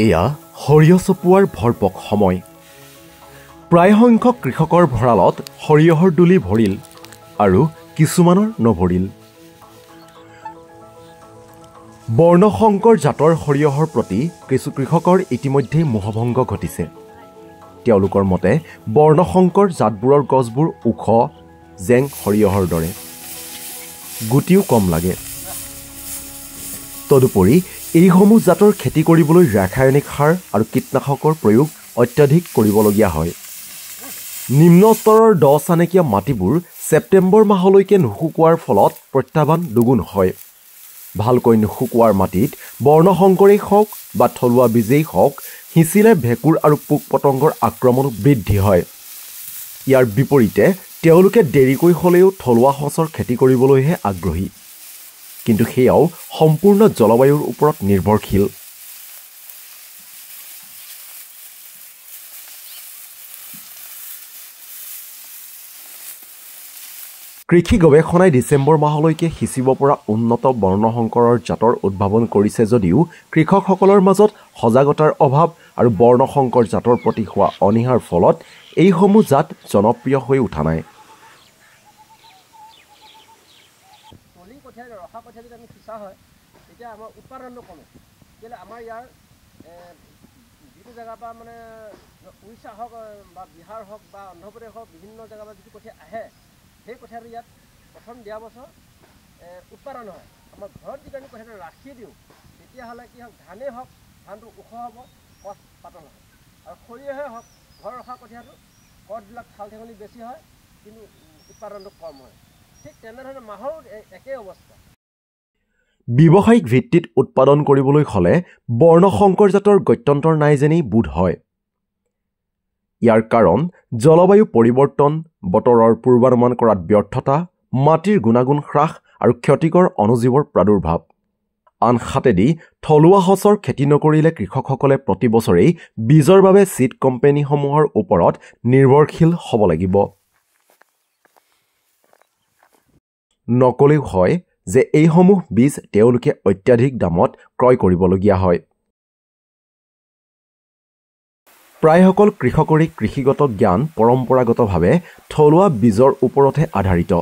এয়া সৰিয়হ চপোৱাৰ ভৰপক সময়। প্ৰায় সংখ্যক কৃষকৰ ভঁৰালত সৰিয়হৰ দুলি ভৰিল আৰু কিছুমানৰ নভৰিল। বৰ্ণশংকৰ জাতৰ সৰিয়হৰ প্ৰতি কিছু কৃষকৰ ইতিমধ্যেই মোহভংগ ঘটিছে। তেওঁলোকৰ মতে বৰ্ণশংকৰ জাতবোৰৰ গছবোৰ ওখ, জেং সৰিয়হৰ দৰে, গুটিও কম লাগে। তদুপৰি এইসমূহ জাতৰ খেতি কৰিবলৈ ৰাসায়নিক সাৰ আৰু কীটনাশকৰ প্ৰয়োগ অত্যাধিক কৰিবলগীয়া হয়। নিম্ন স্তৰৰ দ চানেকীয়া মাটিবোৰ ছেপ্টেম্বৰ মাহলৈকে নুশুকোৱাৰ ফলত প্ৰত্যাহ্বান দুগুণ হয়। ভালকৈ নুশুকোৱাৰ মাটিত বৰ্ণশংকৰেই হওক বা থলুৱা বীজেই হওক, সিঁচিলে ভেঁকুৰ আৰু পোক পতংগৰ আক্ৰমণ বৃদ্ধি হয়। ইয়াৰ বিপৰীতে তেওঁলোকে দেৰিকৈ হ'লেও থলুৱা সঁচৰ খেতি কৰিবলৈহে আগ্ৰহী, কিন্তু সেয়াও সম্পূৰ্ণ জলবায়ুৰ ওপৰত নিৰ্ভৰশীল। কৃষি গৱেষণাই ডিচেম্বৰ মাহলৈকে সিঁচিব পৰা উন্নত বৰ্ণশংকৰৰ জাতৰ উদ্ভাৱন কৰিছে যদিও কৃষকসকলৰ মাজত সজাগতাৰ অভাৱ আৰু বৰ্ণশংকৰ জাতৰ প্ৰতি হোৱা অনীহাৰ ফলত এইসমূহ জাত জনপ্ৰিয় হৈ উঠা নাই। ৰখা কঠীয়া যদি আমি সিঁচা হয় তেতিয়া আমাৰ উৎপাদনটো কমে। কেলৈ আমাৰ ইয়াৰ যিটো জেগাৰ পৰা মানে উৰিষ্যা হওক বা বিহাৰ হওক বা অন্ধ্ৰপ্ৰদেশ হওক, বিভিন্ন জেগাৰ পৰা যিটো কঠীয়া আহে, সেই কঠীয়াটো ইয়াত প্ৰথম দিয়া বছৰ উৎপাদন হয়। আমাৰ ঘৰত যদি আমি কঠীয়াটো ৰাখি দিওঁ তেতিয়াহ'লে কি হওক, ধানেই হওক, ধানটো ওখ হ'ব, কঠ পাতল হয়। আৰু সৰিয়হে হওক, ঘৰত ৰখা কঠীয়াটো কঠবিলাক ঠাল ঠেঙুলি বেছি হয়, কিন্তু উৎপাদনটো কম হয়। ঠিক তেনেধৰণে মাহৰো একেই অৱস্থা। ব্যৱসায়িক ভিত্তিত উৎপাদন কৰিবলৈ হ'লে বৰ্ণশংকৰ জাতৰ গত্যন্তৰ নাই যেনেই বোধ হয়। ইয়াৰ কাৰণ জলবায়ু পৰিৱৰ্তন, বতৰৰ পূৰ্বানুমান কৰাত ব্যৰ্থতা, মাটিৰ গুণাগুণ হ্ৰাস আৰু ক্ষতিকৰ অণুজীৱৰ প্ৰাদুৰ্ভাৱ। আনহাতেদি থলুৱা সঁচৰ খেতি নকৰিলে কৃষকসকলে প্ৰতি বছৰেই বীজৰ বাবে চিড কোম্পানীসমূহৰ ওপৰত নিৰ্ভৰশীল হ'ব লাগিব। নকলেও হয় যে এইসমূহ বীজ তেওঁলোকে অত্যাধিক দামত ক্ৰয় কৰিবলগীয়া হয়। প্ৰায়সকল কৃষকৰে কৃষিগত জ্ঞান পৰম্পৰাগতভাৱে থলুৱা বীজৰ ওপৰতহে আধাৰিত,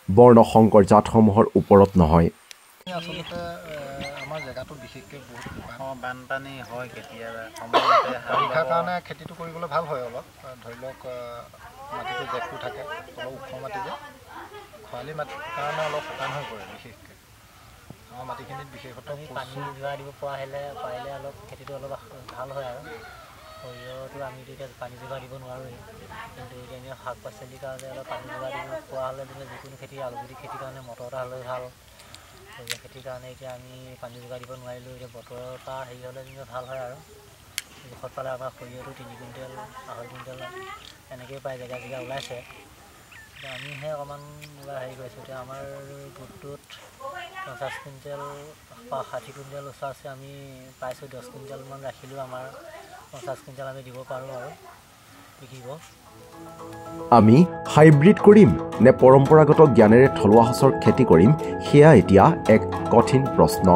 বৰ্ণশংকৰ জাতসমূহৰ ওপৰত নহয়। আচলতে আমাৰ জেগাটো বিশেষকৈ বহুত বানপানী হয়, কেতিয়াবা বাৰিষাৰ কাৰণে খেতিটো কৰিবলৈ ভাল হয়। অলপ ধৰি লওক মাটিটো জেকটো থাকে, অলপ ওখ মাটি যে, খৰালি মাটিৰ কাৰণে অলপ শুকান হৈ পৰে। বিশেষকৈ আমাৰ মাটিখিনিত বিশেষত পানী যোগাৰ দিব পৰা পাৰিলে অলপ খেতিটো অলপ ভাল হয়। আৰু সৰিয়হটো আমিতো এতিয়া পানী যোগাৰ দিব নোৱাৰোৱেই, কিন্তু এতিয়া আমি শাক পাচলিৰ কাৰণে অলপ পানী যোগাৰ দিব পৰা হ'লে যিকোনো খেতি, আলুগুটি খেতিৰ কাৰণে মটৰ এটা হ'লে ভাল। সৰিয়হ খেতিৰ কাৰণে এতিয়া আমি পানী যোগাৰ দিব নোৱাৰিলেও এতিয়া বতৰৰ পৰা হেৰি হ'লে ভাল হয়। আৰু জোখত পালে আমাৰ সৰিয়হটো 3 কুইণ্টেল, 2.5 কুইণ্টেল এনেকৈয়ে পায়, জেগা জেগা ওলাইছে। আমিহে অকণমান হেৰি কৰিছোঁ। এতিয়া আমাৰ গোটটোত 50 কুইণ্টেল বা 60 কুইণ্টেল ওচৰা-ওচৰি আমি পাইছোঁ। 10 কুইণ্টেলমান ৰাখিলেও আমাৰ 50 কুইণ্টেল আমি দিব পাৰোঁ আৰু বিকিব। আমি হাইব্ৰিড কৰিম নে পৰম্পৰাগত জ্ঞানেৰে থলুৱা সঁচৰ খেতি কৰিম, সেয়া এতিয়া এক কঠিন প্ৰশ্ন।